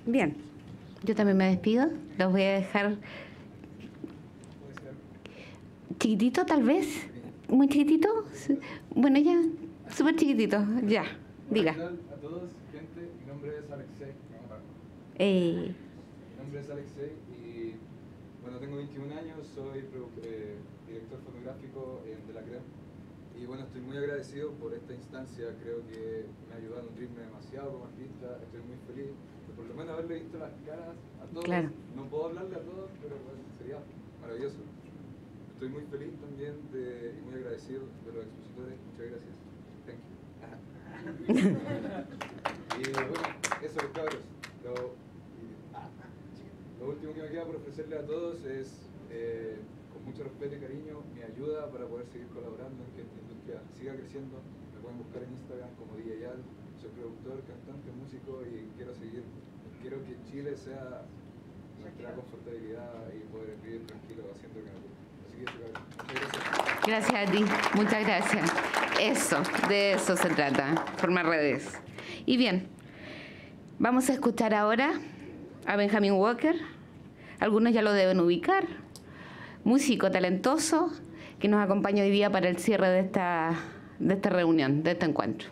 Bien, yo también me despido. Los voy a dejar chiquitito, tal vez. Muy chiquitito. Sí. Bueno, ya, súper chiquitito. Ya, diga. Hola a todos, gente. Mi nombre es Alexei. Mi nombre es Alexei y bueno, tengo 21 años, soy director fotográfico de la CREM. Y bueno, estoy muy agradecido por esta instancia, creo que me ha ayudado a nutrirme demasiado como artista, estoy muy feliz de por lo menos haberle visto las caras a todos. Claro. No puedo hablarle a todos, pero bueno, sería maravilloso. Estoy muy feliz también y muy agradecido de los expositores, muchas gracias. Thank you. Y bueno, eso cabros. Lo último que me queda por ofrecerle a todos es, con mucho respeto y cariño, mi ayuda para poder seguir colaborando en que esta industria siga creciendo. Me pueden buscar en Instagram como DJ Al. Soy productor, cantante, músico y quiero que Chile sea nuestra confortabilidad y poder vivir tranquilo haciendo lo que nos gusta. Así que eso, cabrón. Muchas gracias. Gracias a ti, muchas gracias. Eso, de eso se trata, formar redes. Y bien, vamos a escuchar ahora a Benjamin Walker. Algunos ya lo deben ubicar. Músico talentoso que nos acompaña hoy día para el cierre de esta reunión, de este encuentro.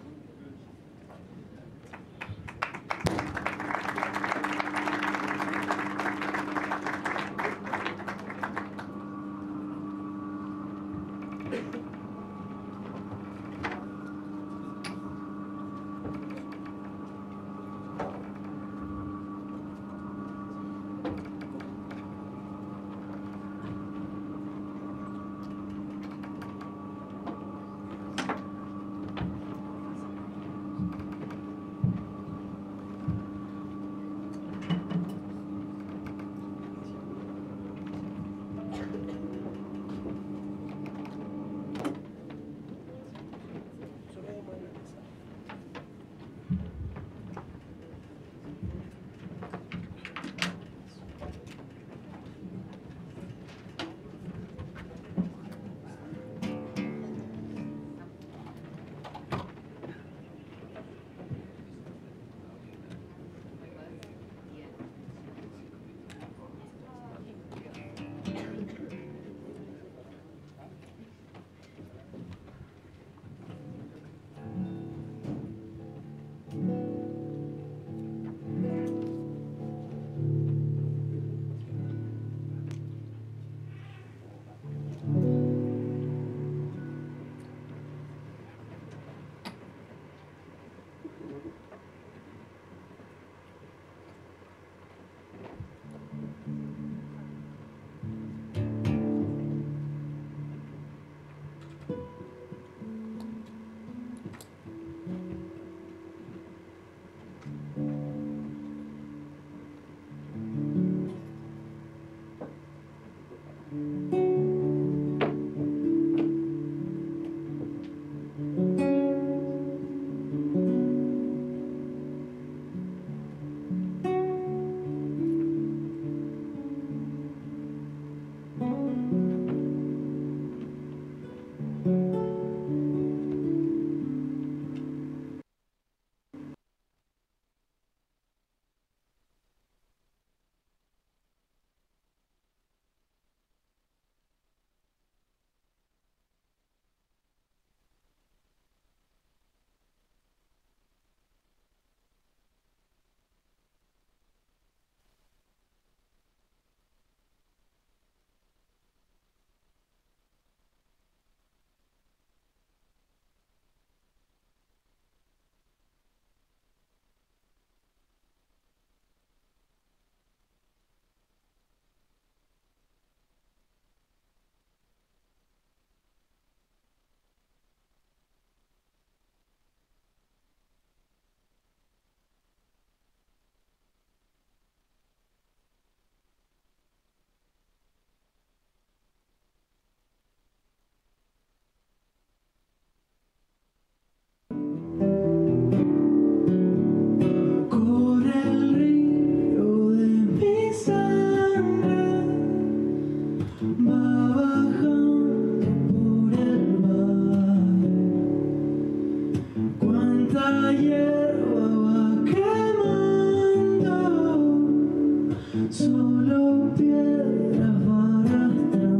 solo piedras arrastrando.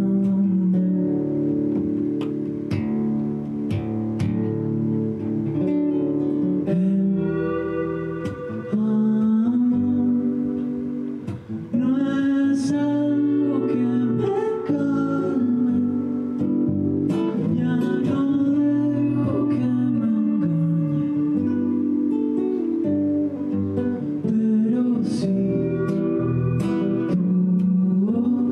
El amor no es algo que me calme, ya no dejo que me engañe, pero sí tu voz.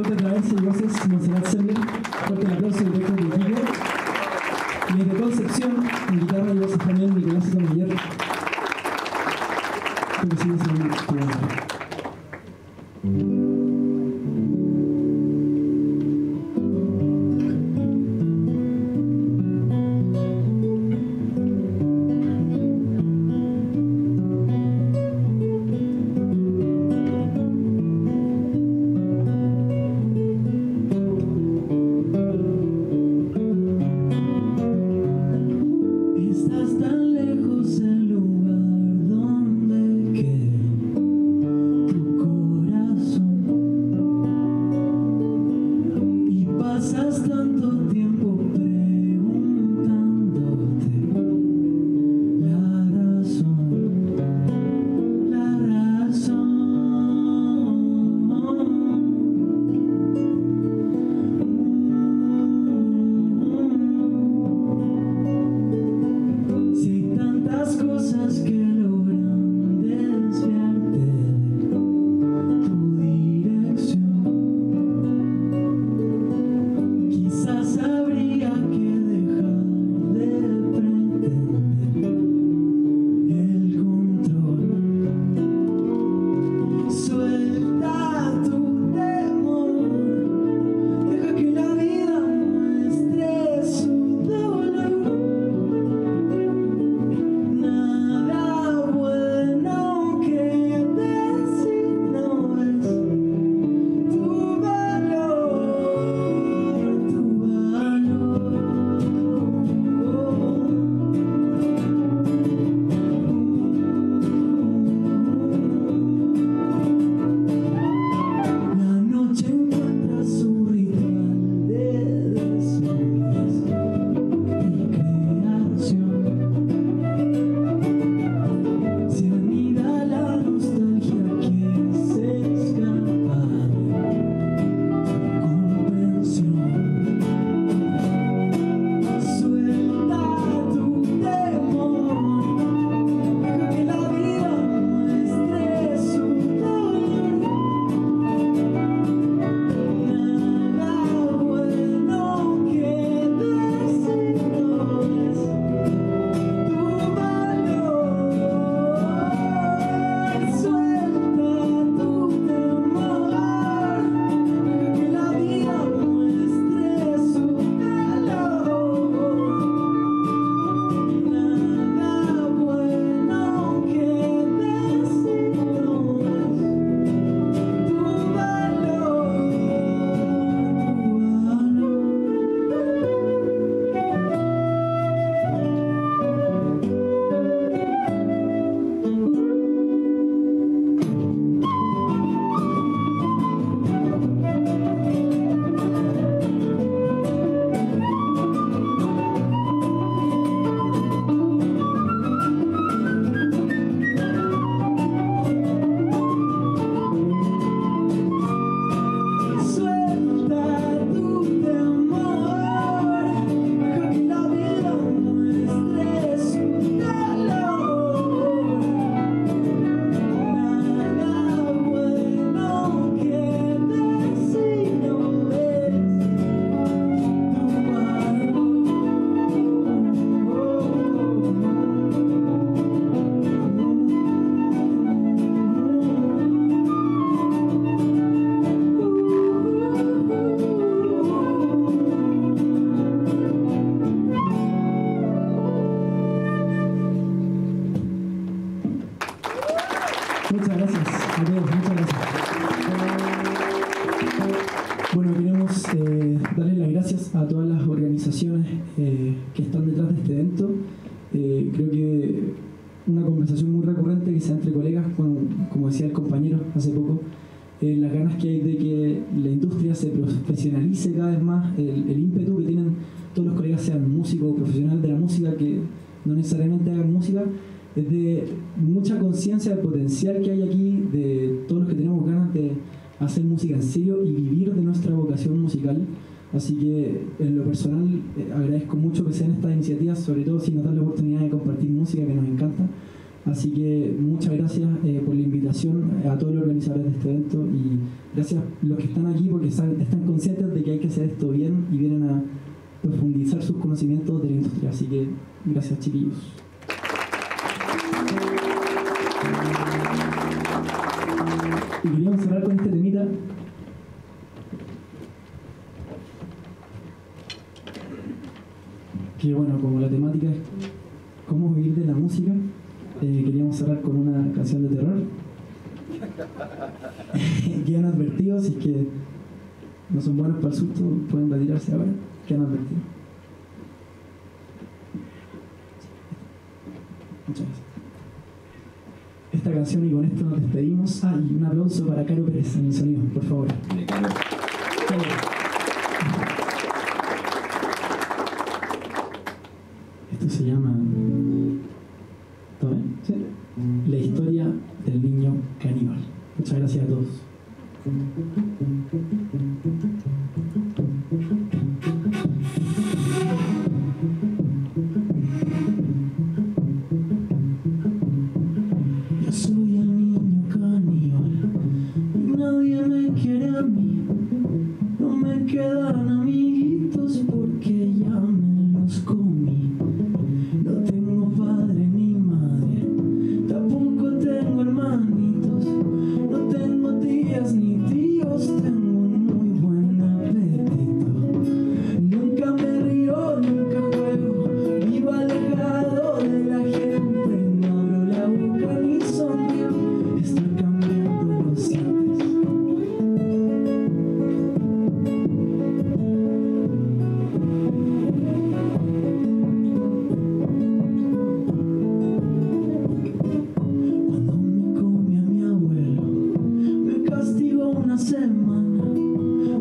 Fuerte Traversa y voces Monserrat Sender. Fuerte el aplauso directo de Iquique. Y desde Concepción, en guitarra y voces también Nicolás Sotomayor. Creo que sigue siendo tu nombre. Estás tan lejos del lugar donde queda tu corazón y pasas tanto tiempo preguntándote la razón, la razón. Si hay tantas cosas que logran desviarte de tu dirección, quizás habría que dejar de pretender el control. Suelta tu temor, deja que la vida muestre su dolor. Nada bueno que decir no es tu valor, tu valor. La noche encuentra su ritual de desnudez y creación. Se anida la nostalgia que se escapa de comprensión. Suelta tu temor, deja que la vida muestre su dolor. Nada bueno que decir no es tu valor. Suelta tu temor, deja que la vida muestre su valor. Nada bueno que decir no es tu valor, suelta tu temor, deja que la vida muestre su valor. Nada bueno que decir no es tu valor. Muchas gracias a todos, muchas gracias. Bueno, queremos darle las gracias a todas las organizaciones que están detrás de este evento. Creo que una conversación muy recurrente que se da entre colegas, como decía el compañero hace poco, las ganas que hay de que la industria se profesionalice cada vez más, el ímpetu que tienen todos los colegas, sean músicos o profesionales de la música, que no necesariamente hagan música, es de mucha conciencia del potencial que hay aquí, de todos los que tenemos ganas de hacer música en serio y vivir de nuestra vocación musical. Así que en lo personal agradezco mucho que sean estas iniciativas, sobre todo si nos dan la oportunidad de compartir música que nos encanta. Así que muchas gracias por la invitación a todos los organizadores de este evento y gracias a los que están aquí porque están conscientes de que hay que hacer esto bien y vienen a profundizar sus conocimientos de la industria. Así que gracias, chiquillos. Y queríamos cerrar con este temita. Que bueno, como la temática es cómo vivir de la música, queríamos cerrar con una canción de terror. Quedan advertidos, si es que no son buenos para el susto, pueden retirarse ahora. Quedan advertidos. Muchas gracias. Esta canción y con esto nos despedimos. Y un aplauso para Caro Pérez en el sonido, por favor. Esto se llama ¿sí? La historia del niño caníbal. Muchas gracias a todos. Yo soy el niño caníbal y nadie me quiere a mí. No me quedan amiguitos porque ya me los comí. No tengo padre ni madre, tampoco tengo hermanitos. No tengo tías ni tíos, tengo un muy buen apetito. Nunca me río, nunca juego, vivo alejado de la gente. No abro la boca ni sonrío, estoy cambiando los dientes. Cuando me come a mi abuelo, me castigo una semana.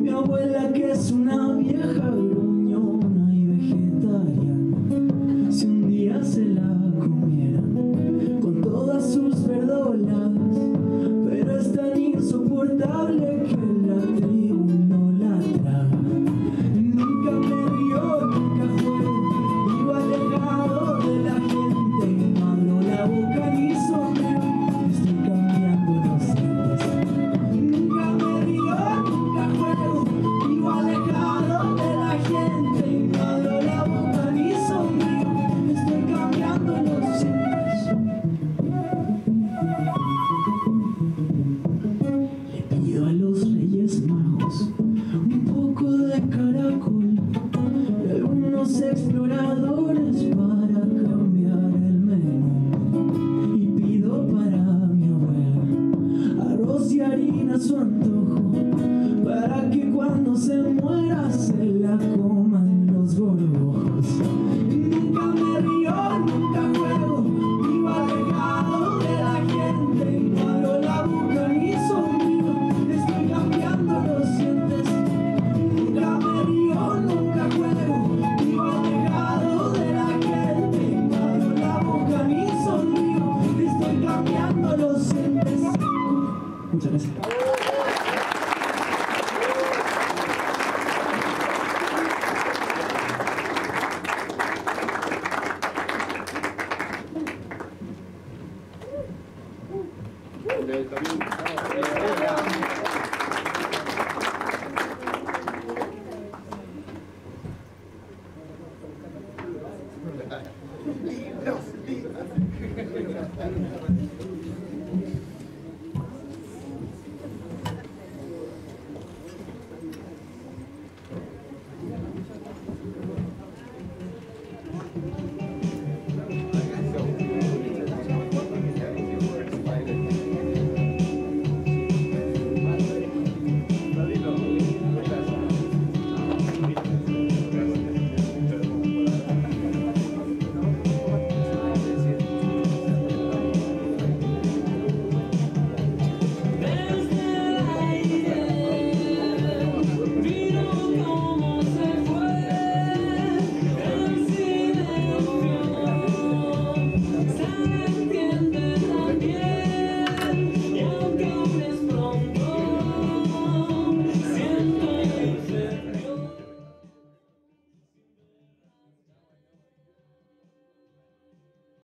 Mi abuela, que es una vieja gruñona y vegetariana, si un día se la comieran con todas sus verdolagas, pero es tan insoportable que la tribu no la traga. Nunca me río, nunca juego, vivo alejado de la gente. No abro la boca ni sonrío, estoy cambiando los dientes. Nunca me río, nunca juego, vivo alejado de la gente. No abro la boca ni sonrío, estoy cambiando los dientes. Le pido a los Reyes Magos un poco de caracol y algunos exploradores para cambiar el menú. Y pido para mi abuela arroz y harina a su antojo, para que cuando se muera se la coman los gorgojos. Nunca me río, nunca juego, vivo alejado de la gente. No abro la boca ni sonrío, estoy cambiando los dientes. Nunca me río, nunca juego, vivo alejado de la gente. No abro la boca ni sonrío, estoy cambiando los dientes. Muchas gracias.